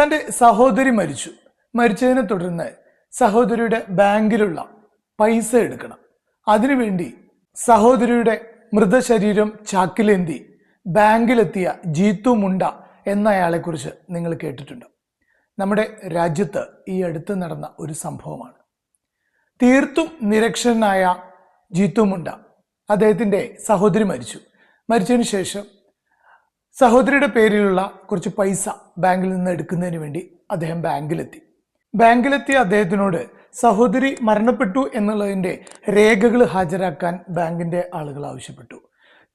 തൻ്റെ സഹോദരി മരിച്ചതിനെ തുടർന്ന് സഹോദരിയുടെ ബാങ്കിലുള്ള പൈസ എടുക്കണം. അതിനുവേണ്ടി സഹോദരിയുടെ മൃതശരീരം ചാക്കിലേന്തി ബാങ്കിലെത്തിയ ജീത്തു മുണ്ട എന്നയാളെക്കുറിച്ച് നിങ്ങൾ കേട്ടിട്ടുണ്ട്. നമ്മുടെ രാജ്യത്ത് ഈ അടുത്ത് നടന്ന ഒരു സംഭവമാണ്. തീർത്തും നിരക്ഷരനായ ജീത്തു മുണ്ട, അദ്ദേഹത്തിൻ്റെ സഹോദരി മരിച്ചതിന് ശേഷം സഹോദരിയുടെ പേരിലുള്ള കുറച്ച് പൈസ ബാങ്കിൽ നിന്ന് എടുക്കുന്നതിന് വേണ്ടി അദ്ദേഹം ബാങ്കിലെത്തിയ അദ്ദേഹത്തിനോട് സഹോദരി മരണപ്പെട്ടു എന്നുള്ളതിൻ്റെ രേഖകൾ ഹാജരാക്കാൻ ബാങ്കിൻ്റെ ആളുകൾ ആവശ്യപ്പെട്ടു.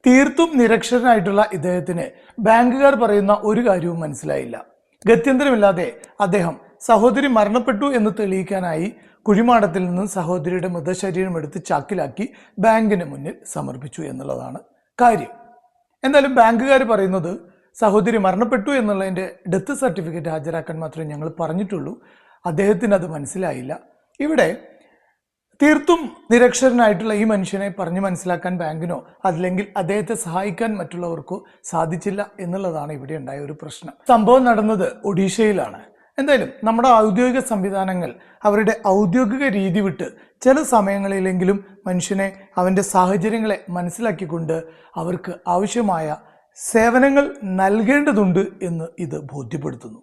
തീർത്തും നിരക്ഷരനായിട്ടുള്ള ഇദ്ദേഹത്തിന് ബാങ്കുകാർ പറയുന്ന ഒരു കാര്യവും മനസ്സിലായില്ല. ഗത്യന്തരമില്ലാതെ അദ്ദേഹം സഹോദരി മരണപ്പെട്ടു എന്ന് തെളിയിക്കാനായി കുഴിമാടത്തിൽ നിന്ന് സഹോദരിയുടെ മൃതശരീരം എടുത്ത് ചാക്കിലാക്കി ബാങ്കിന് മുന്നിൽ സമർപ്പിച്ചു എന്നുള്ളതാണ് കാര്യം. എന്തായാലും ബാങ്കുകാർ പറയുന്നത് സഹോദരി മരണപ്പെട്ടു എന്നുള്ളതിൻ്റെ ഡെത്ത് സർട്ടിഫിക്കറ്റ് ഹാജരാക്കാൻ മാത്രമേ ഞങ്ങൾ പറഞ്ഞിട്ടുള്ളൂ. അദ്ദേഹത്തിന് അത് മനസ്സിലായില്ല. ഇവിടെ തീർത്തും നിരക്ഷരനായിട്ടുള്ള ഈ മനുഷ്യനെ പറഞ്ഞു മനസ്സിലാക്കാൻ ബാങ്കിനോ അല്ലെങ്കിൽ അദ്ദേഹത്തെ സഹായിക്കാൻ മറ്റുള്ളവർക്കോ സാധിച്ചില്ല എന്നുള്ളതാണ് ഇവിടെ ഉണ്ടായ ഒരു പ്രശ്നം. സംഭവം നടന്നത് ഒഡീഷയിലാണ്. എന്തായാലും നമ്മുടെ ഔദ്യോഗിക സംവിധാനങ്ങൾ അവരുടെ ഔദ്യോഗിക രീതി വിട്ട് ചില സമയങ്ങളിലെങ്കിലും മനുഷ്യനെ അവൻ്റെ സാഹചര്യങ്ങളെ മനസ്സിലാക്കിക്കൊണ്ട് അവർക്ക് ആവശ്യമായ സേവനങ്ങൾ നൽകേണ്ടതുണ്ട് എന്ന് ഇത് ബോധ്യപ്പെടുത്തുന്നു.